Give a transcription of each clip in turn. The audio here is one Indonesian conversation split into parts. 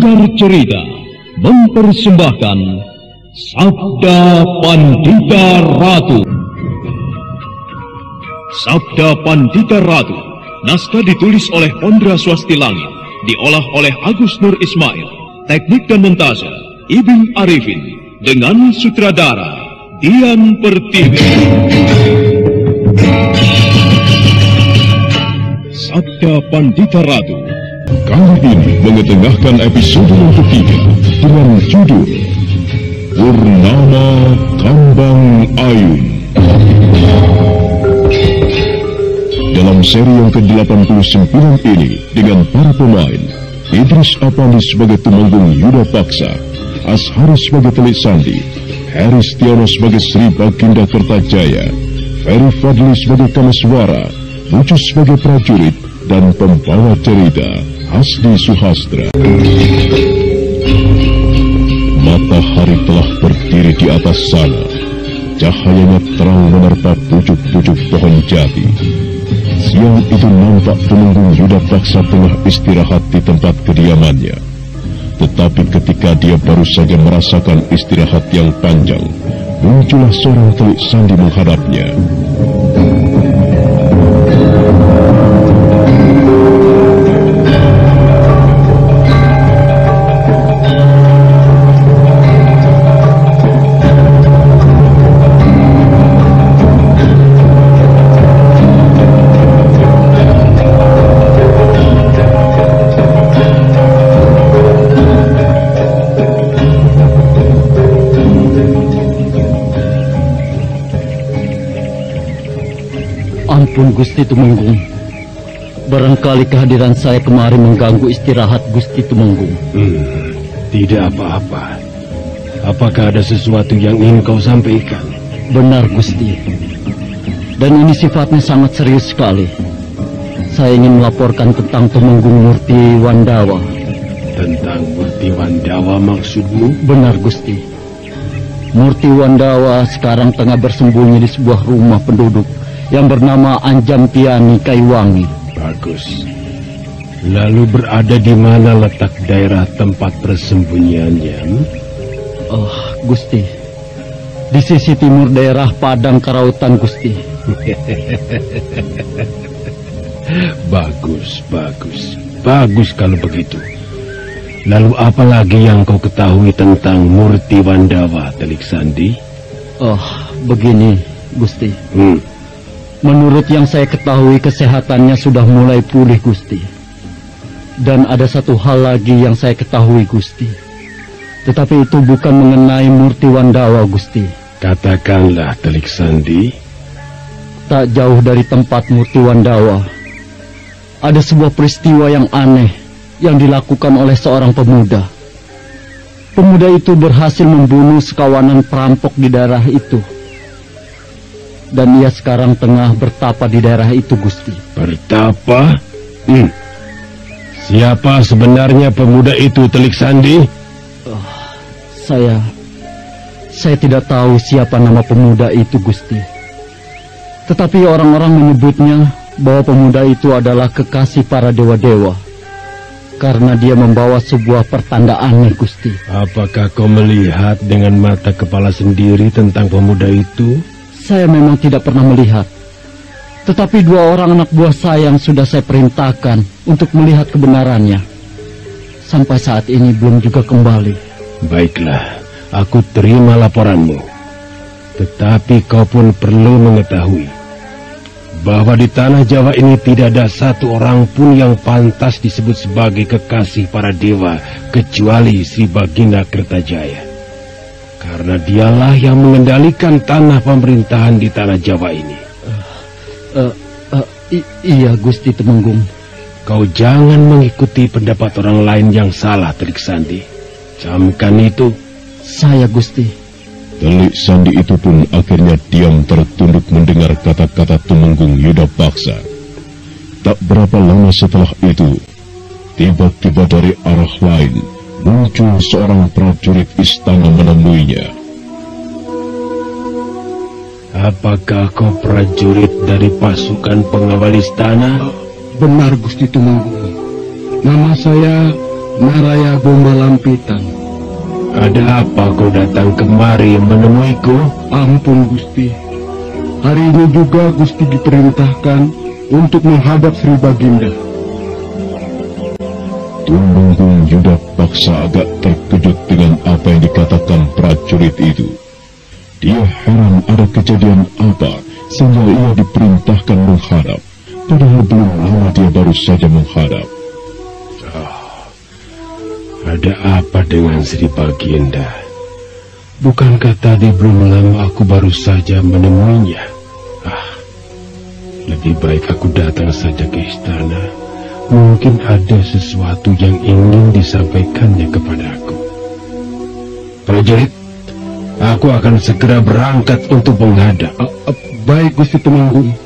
Sanggar Cerita mempersembahkan Sabda Pandita Ratu. Sabda Pandita Ratu, naskah ditulis oleh Ondra Swasti Langit, diolah oleh Agus Nur Ismail, teknik dan montase Ibing Arifin, dengan sutradara Dian Pertiwi. Sabda Pandita Ratu kali ini mengetengahkan episode yang ketiga dengan judul Purnama Kambang Ayun. Dalam seri yang ke-89 ini dengan para pemain Idris Apandi sebagai Tumenggung Yuda Paksa, Ashari sebagai Telik Sandi, Heri Stiono sebagai Sri Baginda Kertajaya, Ferry Fadli sebagai Kameswara, Mucus sebagai prajurit, dan pembawa cerita Hasdi Suhastra. Matahari telah berdiri di atas sana. Cahayanya terang menerpa pucuk-pucuk pohon jati. Siang itu nampak Tumenggung Yuda Paksa tengah istirahat di tempat kediamannya. Tetapi ketika dia baru saja merasakan istirahat yang panjang, muncullah seorang Telik Sandi menghadapnya. Ampun Gusti Tumenggung, barangkali kehadiran saya kemari mengganggu istirahat Gusti Tumenggung. Tidak apa-apa. Apakah ada sesuatu yang ingin kau sampaikan? Benar Gusti, dan ini sifatnya sangat serius sekali. Saya ingin melaporkan tentang Tumenggung Murti Wandawa. Tentang Murti Wandawa maksudmu? Benar Gusti. Murti Wandawa sekarang tengah bersembunyi di sebuah rumah penduduk yang bernama Anjampiani Kaiwangi. Bagus. Lalu berada di mana letak daerah tempat persembunyiannya? Gusti, di sisi timur daerah Padang Karautan, Gusti. Bagus kalau begitu. Lalu apa lagi yang kau ketahui tentang Murti Wandawa, Telik Sandi? Begini, Gusti. Menurut yang saya ketahui, kesehatannya sudah mulai pulih, Gusti. Dan ada satu hal lagi yang saya ketahui, Gusti. Tetapi itu bukan mengenai Murti Wandawa, Gusti. Katakanlah, Telik Sandi. Tak jauh dari tempat Murti Wandawa, ada sebuah peristiwa yang aneh yang dilakukan oleh seorang pemuda. Pemuda itu berhasil membunuh sekawanan perampok di daerah itu. Dan ia sekarang tengah bertapa di daerah itu, Gusti. Bertapa? Siapa sebenarnya pemuda itu, Telik Sandi? Saya tidak tahu siapa nama pemuda itu, Gusti. Tetapi orang-orang menyebutnya bahwa pemuda itu adalah kekasih para dewa-dewa, karena dia membawa sebuah pertanda aneh, Gusti. Apakah kau melihat dengan mata kepala sendiri tentang pemuda itu? Saya memang tidak pernah melihat. Tetapi dua orang anak buah saya yang sudah saya perintahkan untuk melihat kebenarannya, sampai saat ini belum juga kembali. Baiklah, aku terima laporanmu. Tetapi kau pun perlu mengetahui bahwa di tanah Jawa ini tidak ada satu orang pun yang pantas disebut sebagai kekasih para dewa kecuali Sri Baginda Kertajaya. Karena dialah yang mengendalikan tanah pemerintahan di tanah Jawa ini. Iya, Gusti Tumenggung. Kau jangan mengikuti pendapat orang lain yang salah, Telik Sandi. Camkan itu. Saya, Gusti. Telik Sandi itu pun akhirnya diam tertunduk mendengar kata-kata Tumenggung Yuda Paksa. Tak berapa lama setelah itu, tiba-tiba dari arah lain muncul seorang prajurit istana menemuinya. Apakah kau prajurit dari pasukan pengawal istana? Benar, Gusti Tumenggung. Nama saya Naraya Bomba Lampitan. Ada apa kau datang kemari menemuiku? Ampun Gusti. Hari ini juga Gusti diperintahkan untuk menghadap Sri Baginda. Tumenggung Yudapaksa agak terkejut dengan apa yang dikatakan prajurit itu. Dia heran ada kejadian apa sehingga ia diperintahkan menghadap, padahal belum lama dia baru saja menghadap. Ada apa dengan Sri Baginda? Bukankah tadi belum lama aku baru saja menemuinya? Lebih baik aku datang saja ke istana. Mungkin ada sesuatu yang ingin disampaikannya kepadaku. Prajurit, aku akan segera berangkat untuk menghadap. Baik Gusti Tumenggung.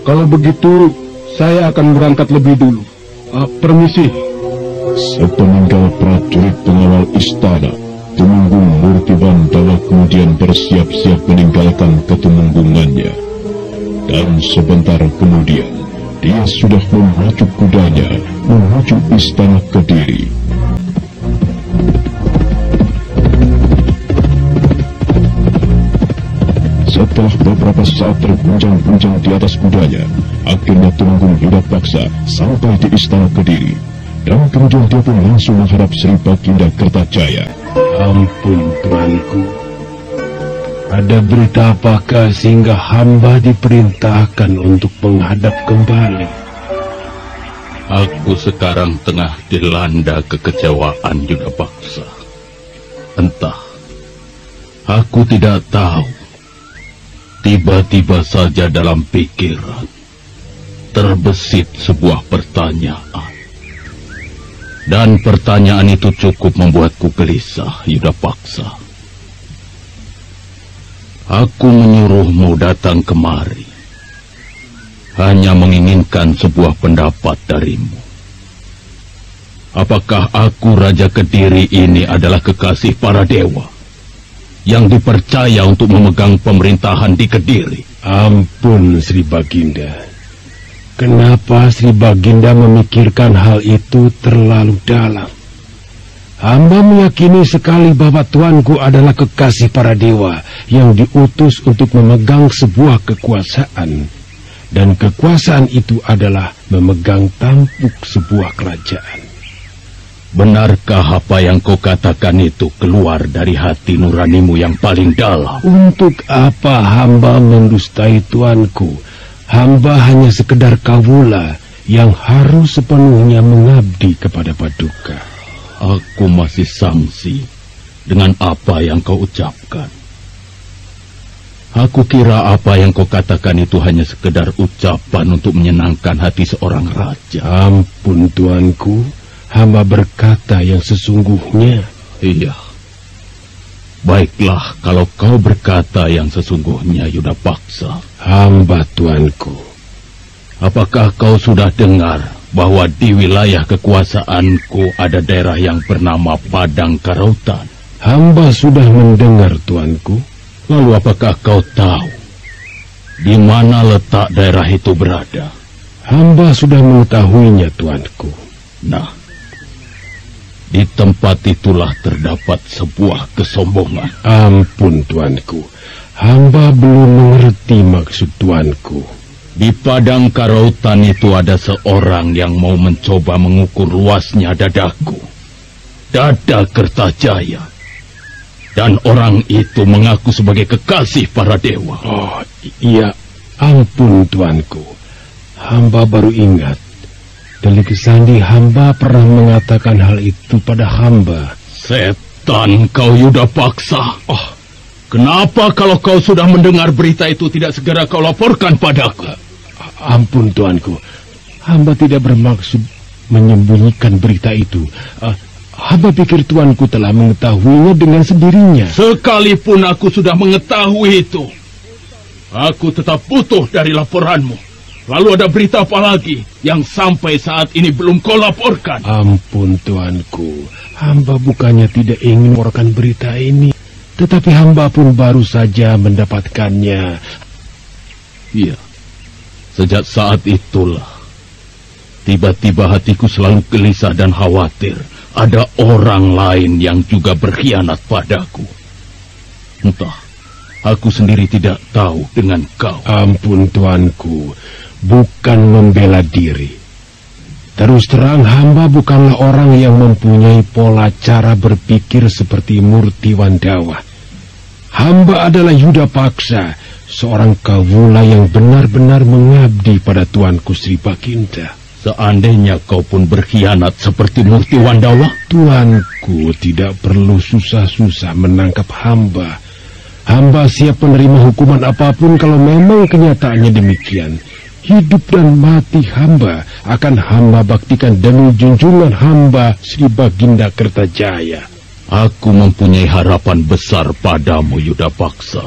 Kalau begitu, saya akan berangkat lebih dulu. Permisi. Sepeninggal prajurit pengawal istana, Tumenggung Murti Bandawa kemudian bersiap-siap meninggalkan ketumenggungannya. Dan sebentar kemudian, dia sudah memacu kudanya menuju istana Kediri. Setelah beberapa saat terguncang-guncang di atas kudanya, akhirnya Tumenggung Yudapaksa sampai di istana Kediri. Dan kemudian dia pun langsung menghadap Sri Baginda Kertajaya. Ampun tuanku, ada berita apakah sehingga hamba diperintahkan untuk menghadap kembali? Aku sekarang tengah dilanda kekecewaan Yudapaksa. Entah, aku tidak tahu. Tiba-tiba saja dalam pikiran terbesit sebuah pertanyaan. Dan pertanyaan itu cukup membuatku gelisah, Yudapaksa. Aku menyuruhmu datang kemari hanya menginginkan sebuah pendapat darimu. Apakah aku Raja Kediri ini adalah kekasih para dewa yang dipercaya untuk memegang pemerintahan di Kediri? Ampun Sri Baginda. Kenapa Sri Baginda memikirkan hal itu terlalu dalam? Hamba meyakini sekali bahwa tuanku adalah kekasih para dewa yang diutus untuk memegang sebuah kekuasaan. Dan kekuasaan itu adalah memegang tampuk sebuah kerajaan. Benarkah apa yang kau katakan itu keluar dari hati nuranimu yang paling dalam? Untuk apa hamba mendustai tuanku? Hamba hanya sekedar kawula yang harus sepenuhnya mengabdi kepada Paduka. Aku masih sangsi dengan apa yang kau ucapkan. Aku kira apa yang kau katakan itu hanya sekedar ucapan untuk menyenangkan hati seorang raja. Ampun tuanku, hamba berkata yang sesungguhnya. Iya. Baiklah kalau kau berkata yang sesungguhnya, Yudapaksa. Hamba tuanku. Apakah kau sudah dengar bahwa di wilayah kekuasaanku ada daerah yang bernama Padang Karautan? Hamba sudah mendengar tuanku. Lalu apakah kau tahu di mana letak daerah itu berada? Hamba sudah mengetahuinya tuanku. Nah, di tempat itulah terdapat sebuah kesombongan. Ampun tuanku, hamba belum mengerti maksud tuanku. Di Padang Karautan itu ada seorang yang mau mencoba mengukur luasnya dadaku, dada Kertajaya. Dan orang itu mengaku sebagai kekasih para dewa. Oh iya, ampun tuanku, hamba baru ingat. Delik Sandi hamba pernah mengatakan hal itu pada hamba. Setan kau Yudapaksa. Oh, kenapa kalau kau sudah mendengar berita itu tidak segera kau laporkan padaku? Ampun tuanku, hamba tidak bermaksud menyembunyikan berita itu. Hamba pikir tuanku telah mengetahuinya dengan sendirinya. Sekalipun aku sudah mengetahui itu, aku tetap butuh dari laporanmu. Lalu ada berita apa lagi yang sampai saat ini belum kau laporkan? Ampun tuanku, hamba bukannya tidak ingin melaporkan berita ini, tetapi hamba pun baru saja mendapatkannya. Iya, sejak saat itulah tiba-tiba hatiku selalu gelisah dan khawatir ada orang lain yang juga berkhianat padaku. Entah, aku sendiri tidak tahu dengan kau. Ampun tuanku, bukan membela diri. Terus terang hamba bukanlah orang yang mempunyai pola cara berpikir seperti Murti Wandawa. Hamba adalah Yudapaksa, seorang kawula yang benar-benar mengabdi pada tuanku Sri Baginda. Seandainya kau pun berkhianat seperti Murti Wandawa, tuanku tidak perlu susah-susah menangkap hamba. Hamba siap menerima hukuman apapun kalau memang kenyataannya demikian. Hidup dan mati hamba akan hamba baktikan demi junjungan hamba Sri Baginda Kertajaya. Aku mempunyai harapan besar padamu, Yudapaksa.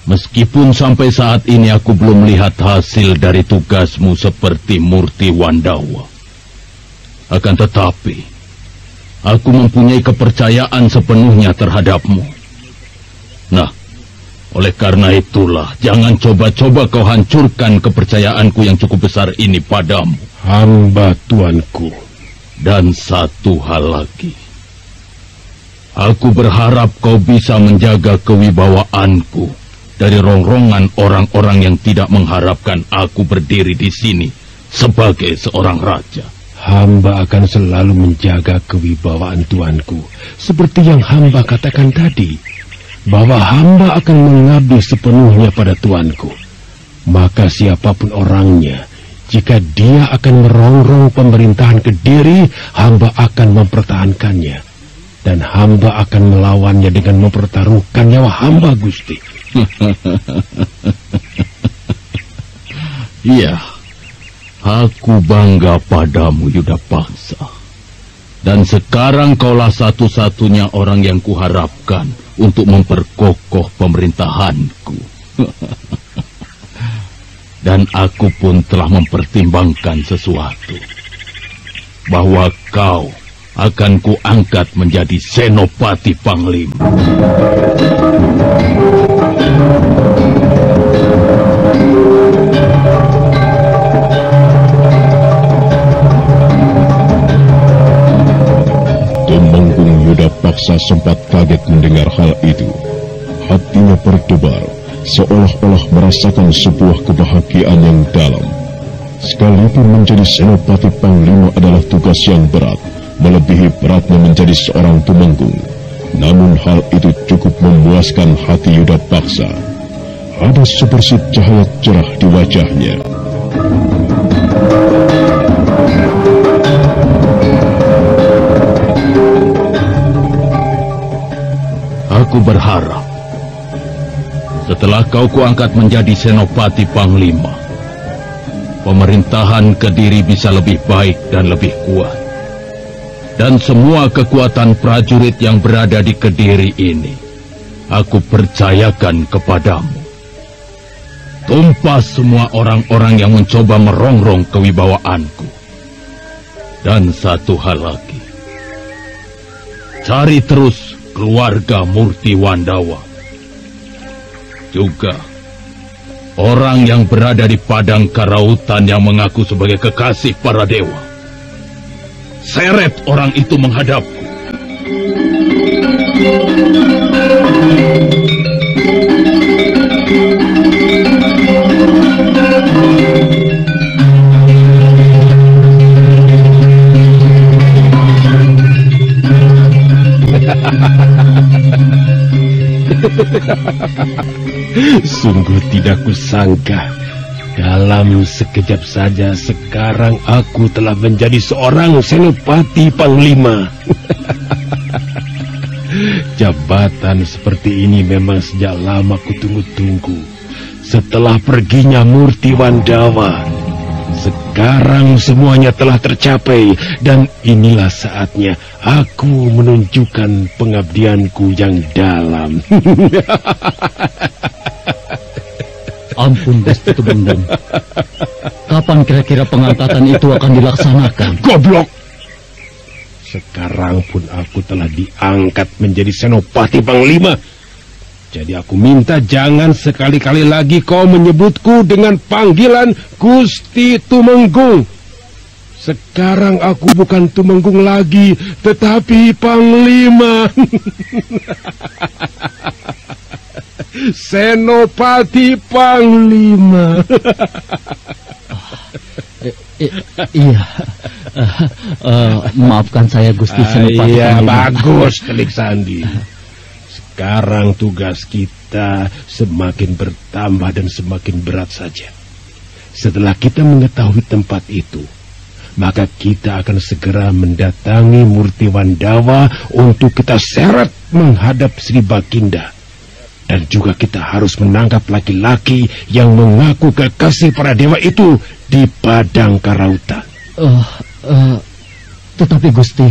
Meskipun sampai saat ini aku belum melihat hasil dari tugasmu seperti Murti Wandawa. Akan tetapi, aku mempunyai kepercayaan sepenuhnya terhadapmu. Nah, oleh karena itulah, jangan coba-coba kau hancurkan kepercayaanku yang cukup besar ini padamu. Hamba tuanku. Dan satu hal lagi. Aku berharap kau bisa menjaga kewibawaanku dari rongrongan orang-orang yang tidak mengharapkan aku berdiri di sini sebagai seorang raja. Hamba akan selalu menjaga kewibawaan tuanku, seperti yang hamba katakan tadi, bahwa hamba akan mengabdi sepenuhnya pada tuanku. Maka siapapun orangnya, jika dia akan merongrong pemerintahan Kediri, hamba akan mempertahankannya. Dan hamba akan melawannya dengan mempertaruhkan nyawa hamba, Gusti. Iya, aku bangga padamu, Yudapaksa. Dan sekarang kaulah satu-satunya orang yang kuharapkan untuk memperkokoh pemerintahanku. Dan aku pun telah mempertimbangkan sesuatu. Bahwa kau akan kuangkat menjadi Senopati Panglima. Tumenggung Yudapaksa sempat kaget mendengar hal itu. Hatinya berdebar, seolah-olah merasakan sebuah kebahagiaan yang dalam. Sekalipun menjadi Senopati Panglima adalah tugas yang berat, melebihi beratnya menjadi seorang tumenggung. Namun hal itu cukup memuaskan hati Yudapaksa. Ada sebersih cahaya cerah di wajahnya. Aku berharap setelah kau kuangkat menjadi Senopati Panglima, pemerintahan Kediri bisa lebih baik dan lebih kuat. Dan semua kekuatan prajurit yang berada di Kediri ini, aku percayakan kepadamu. Tumpas semua orang-orang yang mencoba merongrong kewibawaanku. Dan satu hal lagi, cari terus keluarga Murti Wandawa. Juga orang yang berada di padang karautan yang mengaku sebagai kekasih para dewa. Seret orang itu menghadapku. Sungguh tidak kusangka, dalam sekejap saja sekarang aku telah menjadi seorang Senopati Panglima. Jabatan seperti ini memang sejak lama kutunggu-tunggu. Setelah perginya Murti Wandawa, sekarang semuanya telah tercapai, dan inilah saatnya aku menunjukkan pengabdianku yang dalam. Ampun, Gusti Tumenggung. Kapan kira-kira pengangkatan itu akan dilaksanakan? Goblok! Sekarang pun aku telah diangkat menjadi Senopati Panglima. Jadi aku minta jangan sekali-kali lagi kau menyebutku dengan panggilan Gusti Tumenggung. Sekarang aku bukan Tumenggung lagi, tetapi Panglima. Senopati Panglima. Iya. Maafkan saya Gusti Senopati Iya, Panglima. bagus Telik Sandi. Sekarang tugas kita semakin bertambah dan semakin berat saja. Setelah kita mengetahui tempat itu, maka kita akan segera mendatangi Murti Wandawa untuk kita seret menghadap Sri Baginda. Dan juga kita harus menangkap laki-laki yang mengaku kekasih para dewa itu di Padang Karautan. Tetapi Gusti,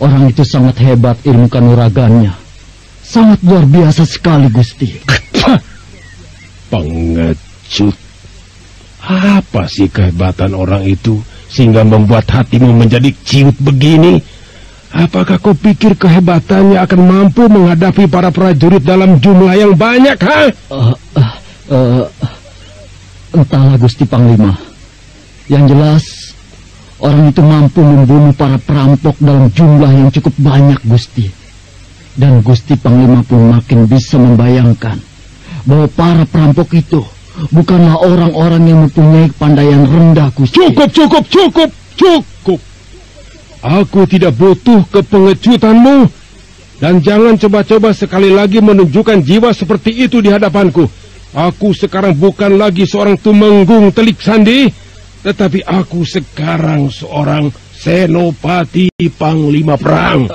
orang itu sangat hebat ilmu kanuragannya. Sangat luar biasa sekali Gusti. Pengecut. Apa sih kehebatan orang itu sehingga membuat hatimu menjadi ciut begini? Apakah kau pikir kehebatannya akan mampu menghadapi para prajurit dalam jumlah yang banyak, ha? Entahlah Gusti Panglima. Yang jelas, orang itu mampu membunuh para perampok dalam jumlah yang cukup banyak Gusti. Dan Gusti Panglima pun makin bisa membayangkan bahwa para perampok itu bukanlah orang-orang yang mempunyai kepandaian rendah Gusti. Cukup. Aku tidak butuh kepengecutanmu. Dan jangan coba-coba sekali lagi menunjukkan jiwa seperti itu di hadapanku. Aku sekarang bukan lagi seorang Tumenggung Telik Sandi, tetapi aku sekarang seorang Senopati Panglima Perang.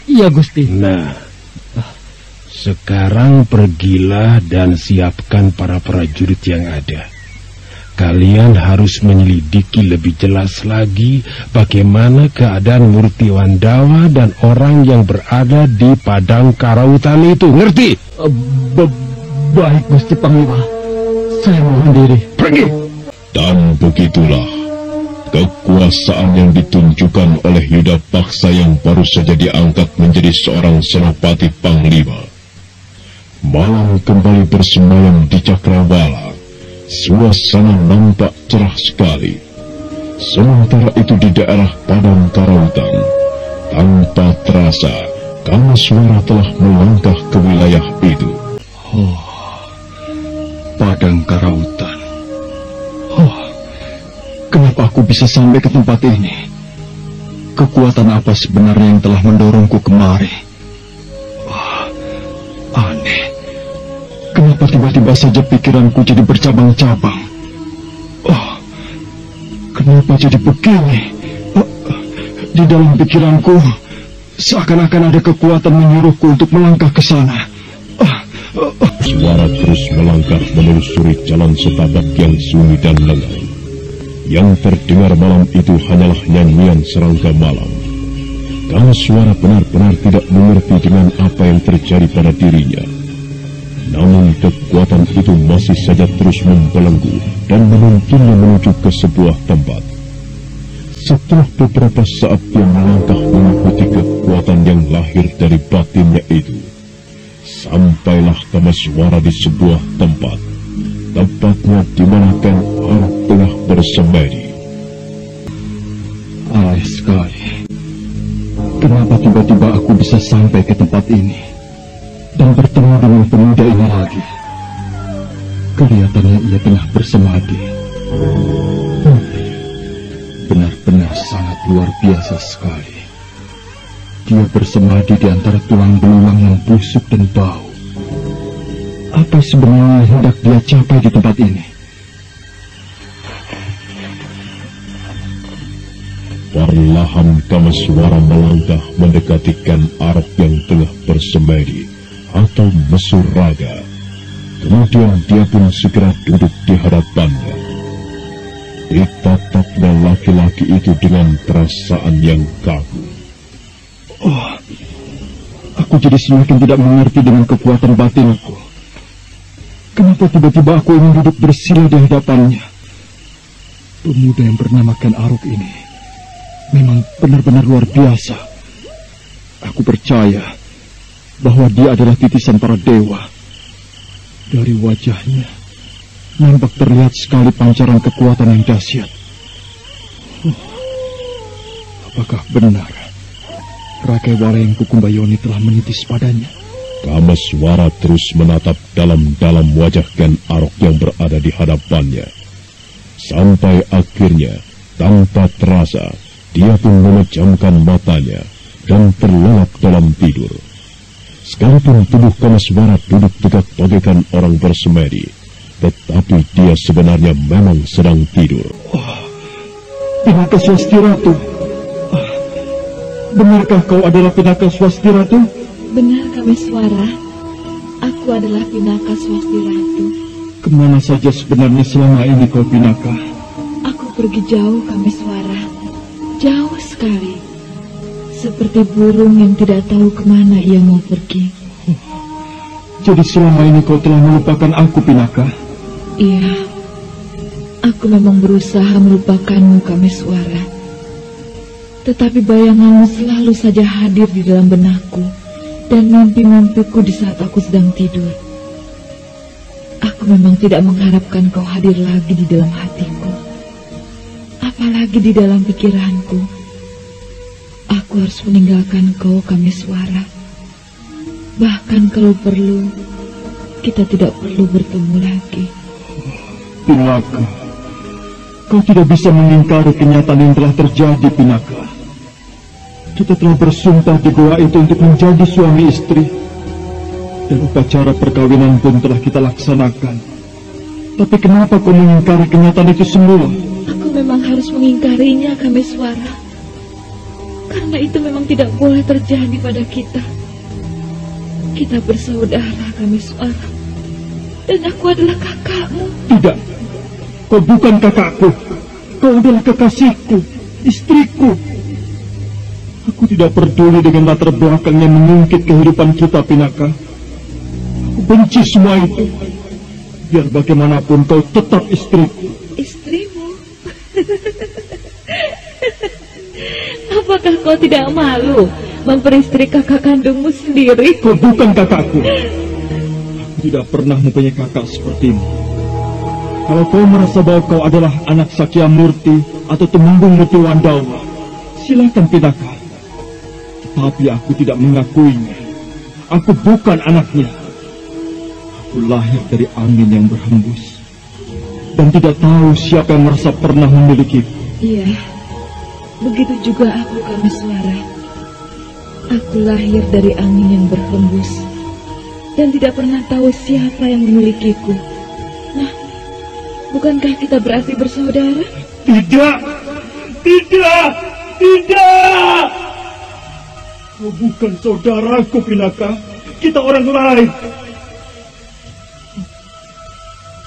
Iya Gusti. Nah, sekarang pergilah dan siapkan para prajurit yang ada. Kalian harus menyelidiki lebih jelas lagi bagaimana keadaan Murti Wandawa dan orang yang berada di Padang Karautan itu. Ngerti? Baik Gusti Panglima. Saya mohon diri. Pergi. Dan begitulah kekuasaan yang ditunjukkan oleh Yuda Paksa yang baru saja diangkat menjadi seorang Senopati Panglima. Malam kembali bersemayam di Cakrawala. Suasana nampak cerah sekali. Sementara itu di daerah Padang Karautan, tanpa terasa, Kamaswara telah melangkah ke wilayah itu. Padang Karautan. Kenapa aku bisa sampai ke tempat ini? Kekuatan apa sebenarnya yang telah mendorongku kemari? Aneh. Kenapa tiba-tiba saja pikiranku jadi bercabang-cabang? Kenapa jadi begini? Di dalam pikiranku, seakan-akan ada kekuatan menyuruhku untuk melangkah ke sana. Suara terus melangkah menelusuri jalan setapak yang sunyi dan lengang. Yang terdengar malam itu hanyalah nyanyian serangga malam. Kamaswara benar-benar tidak mengerti dengan apa yang terjadi pada dirinya. Namun kekuatan itu masih saja terus membelenggu dan menuntunnya menuju ke sebuah tempat. Setelah beberapa saat dia melangkah mengikuti kekuatan yang lahir dari batinnya itu, sampailah Kamaswara di sebuah tempat, tepatnya di mana Ken Arok tengah bersemedi. Aneh sekali. Kenapa tiba-tiba aku bisa sampai ke tempat ini dan bertemu dengan pemuda ini lagi? Kelihatannya ia tengah bersemadi. Benar-benar sangat luar biasa sekali. Dia bersemadi di antara tulang belulang yang busuk dan bau. Apa sebenarnya hendak dia capai di tempat ini? Perlahan Kamaswara melangkah mendekati Ken Arok yang tengah bersemedi atau mesur raga. Kemudian dia pun segera duduk di hadapannya. Ditatapnya laki-laki itu dengan perasaan yang kagu. Aku jadi semakin tidak mengerti dengan kekuatan batinku. Kenapa tiba-tiba aku ingin duduk bersila di hadapannya? Pemuda yang bernama Ken Arok ini memang benar-benar luar biasa. Aku percaya bahwa dia adalah titisan para dewa. Dari wajahnya, Nampak terlihat sekali pancaran kekuatan yang dahsyat. Apakah benar Rakai Walayang Kukumbayoni telah menitis padanya? Kameswara terus menatap dalam-dalam wajah Ken Arok yang berada di hadapannya. Sampai akhirnya, tanpa terasa, dia pun memejamkan matanya dan terlelap dalam tidur. Sekalipun tubuh Kameswara duduk tegak bagaikan orang bersemedi, tetapi dia sebenarnya memang sedang tidur. Pinaka Swasti Ratu. Benarkah kau adalah Pinaka Swasti Ratu? Benar, Kameswara. Aku adalah Pinaka Swasti Ratu. Kemana saja sebenarnya selama ini kau, Pinaka? Aku pergi jauh, Kameswara. Jauh sekali. Seperti burung yang tidak tahu kemana ia mau pergi. Jadi selama ini kau telah melupakan aku, Pinaka? Iya. Aku memang berusaha melupakanmu, Kameswara. Tetapi bayanganmu selalu saja hadir di dalam benakku dan mimpi-mimpiku di saat aku sedang tidur. Aku memang tidak mengharapkan kau hadir lagi di dalam hatiku, apalagi di dalam pikiranku. Aku harus meninggalkan kau, Kameswara. Bahkan kalau perlu, kita tidak perlu bertemu lagi. Pinaka, kau tidak bisa mengingkari kenyataan yang telah terjadi, Pinaka. Kita telah bersumpah di goa itu untuk menjadi suami istri. Dan upacara perkawinan pun telah kita laksanakan. Tapi kenapa kau mengingkari kenyataan itu semua? Aku memang harus mengingkarinya, Kameswara. Karena itu memang tidak boleh terjadi pada kita. Kita bersaudara, Kameswara. Dan aku adalah kakakmu. Tidak, kau bukan kakakku. Kau adalah kekasihku, istriku. Aku tidak peduli dengan latar belakang yang mengungkit kehidupan kita, Pinaka. Aku benci semua itu. Biar bagaimanapun kau tetap istriku. Istrimu? Apakah kau tidak malu memperistri kakak kandungmu sendiri? Kau bukan kakakku. Aku tidak pernah mempunyai kakak sepertimu. Kalau kau merasa bahwa kau adalah anak Sakya Murti atau Temenggung Murti Wandawa, silakan, Pinaka. Tapi aku tidak mengakuinya. Aku bukan anaknya. Aku lahir dari angin yang berhembus dan tidak tahu siapa yang merasa pernah memilikiku. Iya, begitu juga aku, Kameswara. Aku lahir dari angin yang berhembus dan tidak pernah tahu siapa yang memilikiku. Nah, bukankah kita berarti bersaudara? Tidak, tidak, tidak. Kau bukan saudaraku, Pinaka. Kita orang lain.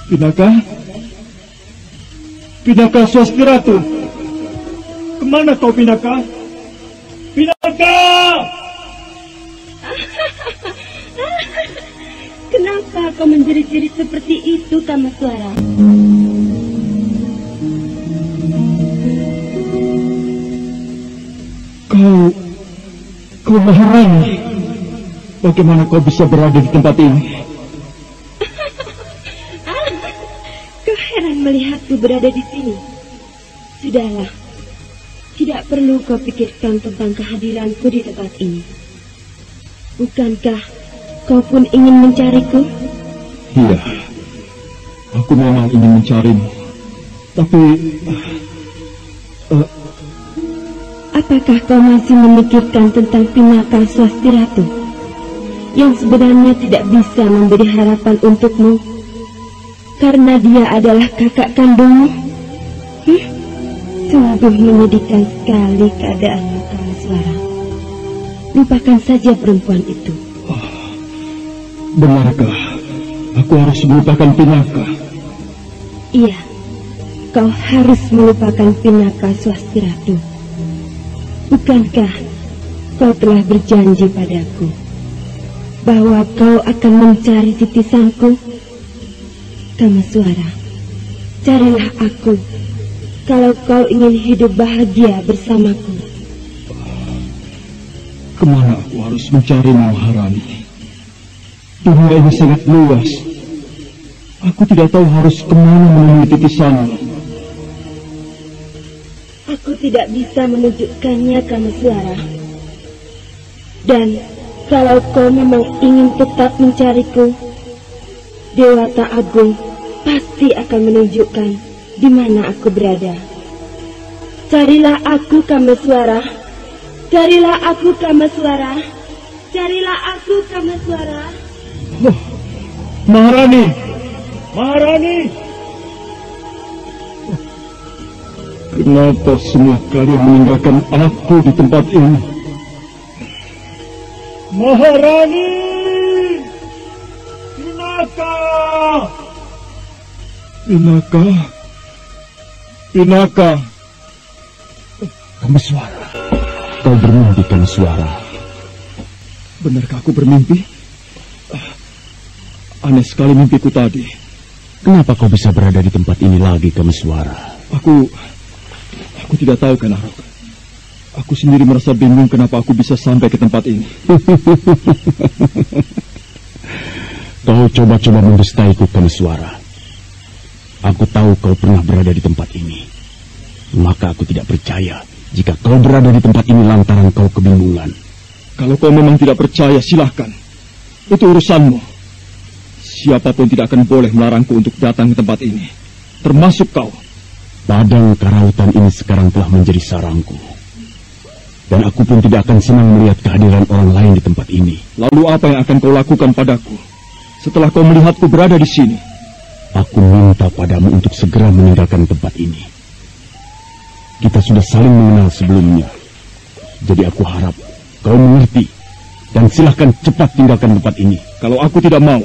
Pinaka? Pinaka Swasti Ratu. Kemana kau, Pinaka? Pinaka! Kenapa kau menjerit-jerit seperti itu, Kameswara? Kau Maharani, bagaimana kau bisa berada di tempat ini? Kau heran melihatku berada di sini? Sudahlah, tidak perlu kau pikirkan tentang kehadiranku di tempat ini. Bukankah kau pun ingin mencariku? Iya, aku memang ingin mencarimu. Tapi apakah kau masih memikirkan tentang Pinaka Swasti Ratu yang sebenarnya tidak bisa memberi harapan untukmu karena dia adalah kakak kandungmu? Sungguh menyedihkan sekali keadaanmu, Kameswara. Lupakan saja perempuan itu. Benarkah aku harus melupakan Pinaka? Iya, kau harus melupakan Pinaka Swasti Ratu. Bukankah kau telah berjanji padaku bahwa kau akan mencari titisanku? Kameswara, carilah aku kalau kau ingin hidup bahagia bersamaku. Kemana aku harus mencari Maharani? Dunia ini sangat luas. Aku tidak tahu harus kemana menemui titisanmu. Aku tidak bisa menunjukkannya, Kameswara. Dan kalau kau memang ingin tetap mencariku, Dewata Agung pasti akan menunjukkan di mana aku berada. Carilah aku, Kameswara. Carilah aku, Kameswara. Carilah aku, Kameswara. Oh, Maharani! Maharani! Kenapa semua kalian meninggalkan aku di tempat ini? Maharani! Pinaka! Pinaka! Pinaka! Kameswara, kau bermimpi, Kameswara. Benarkah aku bermimpi? Aneh sekali mimpiku tadi. Kenapa kau bisa berada di tempat ini lagi, Kameswara? Aku tidak tahu, Kenarok. Aku sendiri merasa bingung kenapa aku bisa sampai ke tempat ini. Kau coba-coba mendustaiku, Kameswara. Aku tahu kau pernah berada di tempat ini. Maka aku tidak percaya jika kau berada di tempat ini lantaran kau kebingungan. Kalau kau memang tidak percaya, silahkan. Itu urusanmu. Siapapun tidak akan boleh melarangku untuk datang ke tempat ini, termasuk kau. Padang karautan ini sekarang telah menjadi sarangku. Dan aku pun tidak akan senang melihat kehadiran orang lain di tempat ini. Lalu apa yang akan kau lakukan padaku setelah kau melihatku berada di sini? Aku minta padamu untuk segera meninggalkan tempat ini. Kita sudah saling mengenal sebelumnya. Jadi aku harap kau mengerti. Dan silahkan cepat tinggalkan tempat ini. Kalau aku tidak mau,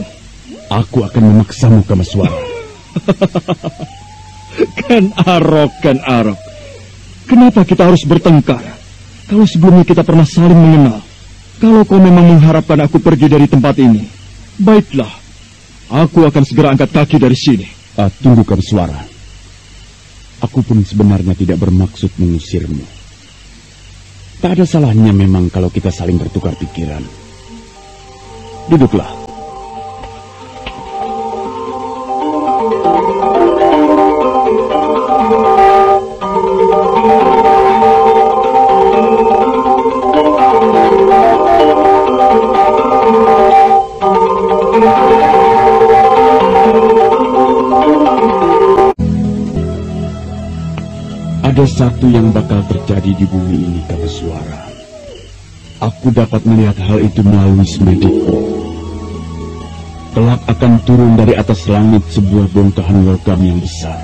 aku akan memaksamu, Kameswara. Kenarok. Kenapa kita harus bertengkar? Kalau sebelumnya kita pernah saling mengenal. Kalau kau memang mengharapkan aku pergi dari tempat ini, baiklah. Aku akan segera angkat kaki dari sini. Tunggu, Kameswara. Aku pun sebenarnya tidak bermaksud mengusirmu. Tak ada salahnya memang kalau kita saling bertukar pikiran. Duduklah. Ada satu yang bakal terjadi di bumi ini, Kameswara. Aku dapat melihat hal itu melalui semediku. Kelak akan turun dari atas langit sebuah bongkahan logam yang besar.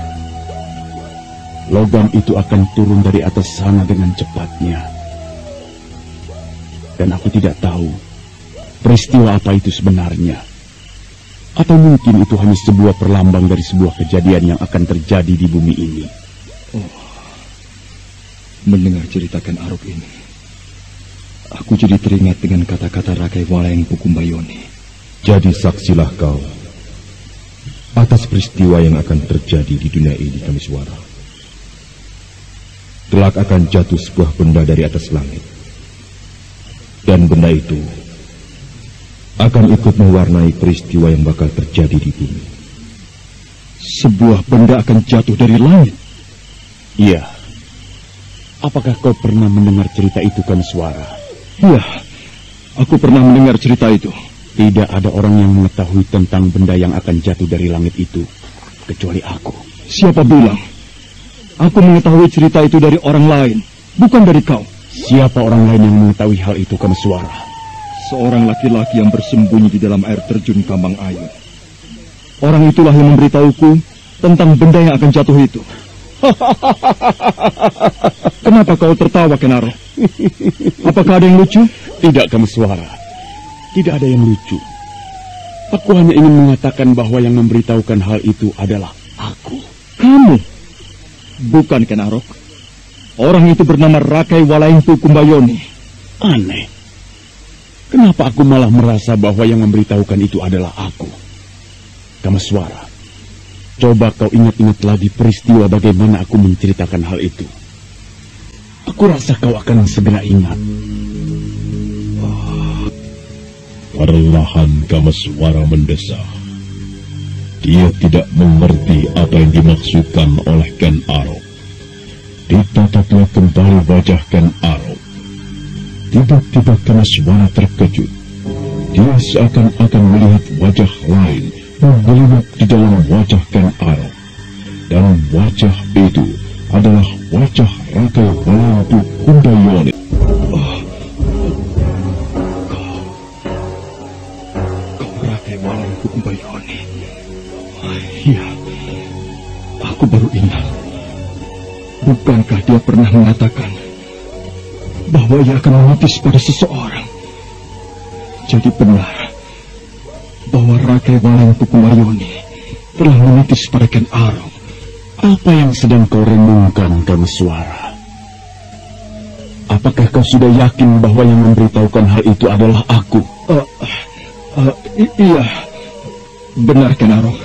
Logam itu akan turun dari atas sana dengan cepatnya. Dan aku tidak tahu peristiwa apa itu sebenarnya. Atau mungkin itu hanya sebuah perlambang dari sebuah kejadian yang akan terjadi di bumi ini. Mendengar ceritakan Arok ini, aku jadi teringat dengan kata-kata Rakai Walayang Pukumbayoni. Jadi saksilah kau atas peristiwa yang akan terjadi di dunia ini, Kameswara. Kelak akan jatuh sebuah benda dari atas langit. Dan benda itu akan ikut mewarnai peristiwa yang bakal terjadi di bumi. Sebuah benda akan jatuh dari langit? Iya. Apakah kau pernah mendengar cerita itu, Kameswara? Iya, aku pernah mendengar cerita itu. Tidak ada orang yang mengetahui tentang benda yang akan jatuh dari langit itu, kecuali aku. Siapa bilang? Aku mengetahui cerita itu dari orang lain, bukan dari kau. Siapa orang lain yang mengetahui hal itu, Kameswara? Seorang laki-laki yang bersembunyi di dalam air terjun Kambang Ayu. Orang itulah yang memberitahuku tentang benda yang akan jatuh itu. Kenapa kau tertawa, Kenaro? Apakah ada yang lucu? Tidak, Kameswara. Tidak ada yang lucu. Aku hanya ingin mengatakan bahwa yang memberitahukan hal itu adalah aku. Kamu? Bukan, Kenaro. Orang itu bernama Rakai Walayang Pukumbayoni. Aneh. Kenapa aku malah merasa bahwa yang memberitahukan itu adalah aku? Kameswara, coba kau ingat-ingat lagi peristiwa bagaimana aku menceritakan hal itu. Aku rasa kau akan segera ingat. Perlahan Kameswara mendesah. Dia tidak mengerti apa yang dimaksudkan oleh Ken Arok. Ditatapnya kembali wajah Ken Arok. Tiba-tiba Kamaswara terkejut. Dia seakan-akan melihat wajah lain menyelinap di dalam wajah Ken Arok. Dan wajah itu adalah wajah Rakai Walampu Kundayoni. Kau Rakai Walampu Kundayoni. Iya, aku baru ingat. Bukankah dia pernah mengatakan bahwa ia akan menitis pada seseorang? Jadi benar bahwa Rakai Walampu Kundayoni telah menitis pada Ken Arok. Apa yang sedang kau renungkan, Kamaswara? Apakah kau sudah yakin bahwa yang memberitahukan hal itu adalah aku? Iya, benar Ken Arok.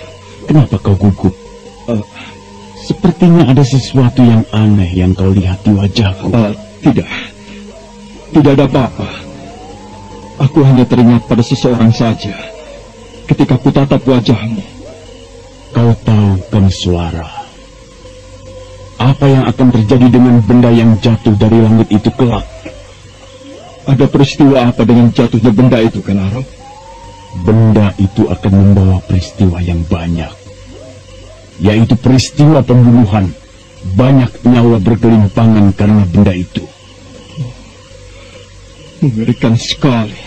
Kenapa kau gugup? Sepertinya ada sesuatu yang aneh yang kau lihat di wajahku. Tidak ada apa-apa. Aku hanya teringat pada seseorang saja ketika ku tatap wajahmu. Kau tahu, Kamaswara, apa yang akan terjadi dengan benda yang jatuh dari langit itu kelak? Ada peristiwa apa dengan jatuhnya benda itu, Ken Arok? Benda itu akan membawa peristiwa yang banyak, yaitu peristiwa pembunuhan. Banyak nyawa bergelimpangan karena benda itu. Mengerikan sekali.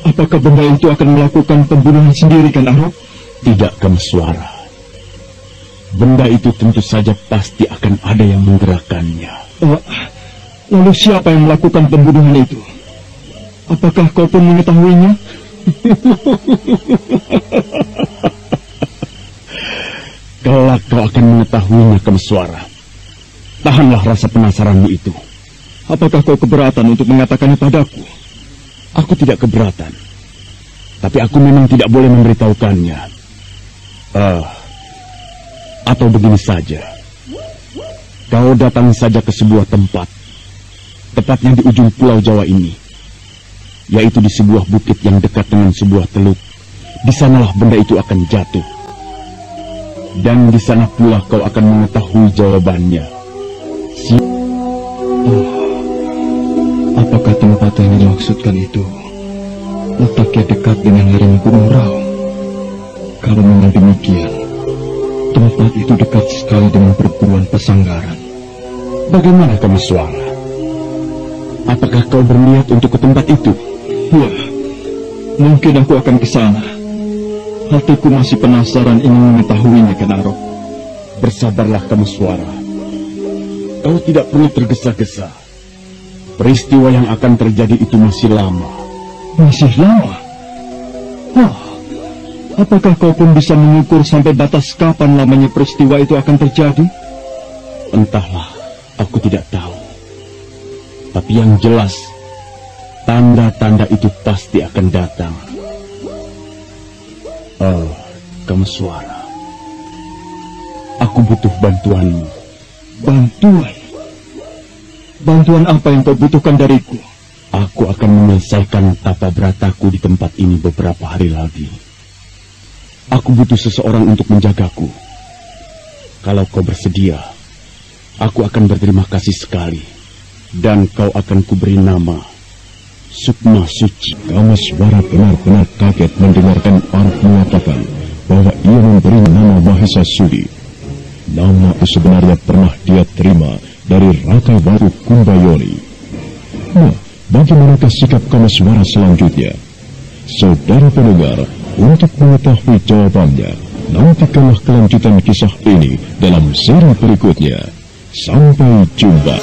Apakah benda itu akan melakukan pembunuhan sendiri, Ken Arok? Tidak, Kamaswara. Benda itu tentu saja pasti akan ada yang menggerakkannya. Lalu siapa yang melakukan pembunuhan itu? Apakah kau pun mengetahuinya? Kelak kau akan mengetahuinya, Kamaswara. Tahanlah rasa penasaranmu itu. Apakah kau keberatan untuk mengatakannya padaku? Aku tidak keberatan. Tapi aku memang tidak boleh memberitahukannya. Atau begini saja. Kau datang saja ke sebuah tempat, tepatnya di ujung pulau Jawa ini, yaitu di sebuah bukit yang dekat dengan sebuah teluk. Di sanalah benda itu akan jatuh. Dan di sana pula kau akan mengetahui jawabannya. Apakah tempat yang dimaksudkan itu letaknya dekat dengan lereng Gunung Raung? Kalau memang demikian, tempat itu dekat sekali dengan perguruan Pesanggaran. Bagaimana, Kamaswara? Apakah kau berniat untuk ke tempat itu? Ya, mungkin aku akan ke sana. Hatiku masih penasaran ingin mengetahuinya, Ken Arok. Bersabarlah, Kamaswara. Kau tidak perlu tergesa-gesa. Peristiwa yang akan terjadi itu masih lama. Masih lama? Apakah kau pun bisa mengukur sampai batas kapan lamanya peristiwa itu akan terjadi? Entahlah, aku tidak tahu. Tapi yang jelas, tanda-tanda itu pasti akan datang. Kamaswara, aku butuh bantuanmu. Bantuan? Bantuan apa yang kau butuhkan dariku? Aku akan menyelesaikan tapa berataku di tempat ini beberapa hari lagi. Aku butuh seseorang untuk menjagaku. Kalau kau bersedia, aku akan berterima kasih sekali. Dan kau akan kuberi nama Sukma Suci. Kamaswara benar-benar kaget mendengarkan Arok mengatakan bahwa ia memberi nama Mahesa Sudi. Nama itu sebenarnya pernah dia terima dari Rakai Walampu Kundayoni. Nah, bagaimanakah sikap Kamaswara selanjutnya? Saudara pendengar, untuk mengetahui jawabannya, nantikanlah kelanjutan kisah ini dalam seri berikutnya. Sampai jumpa.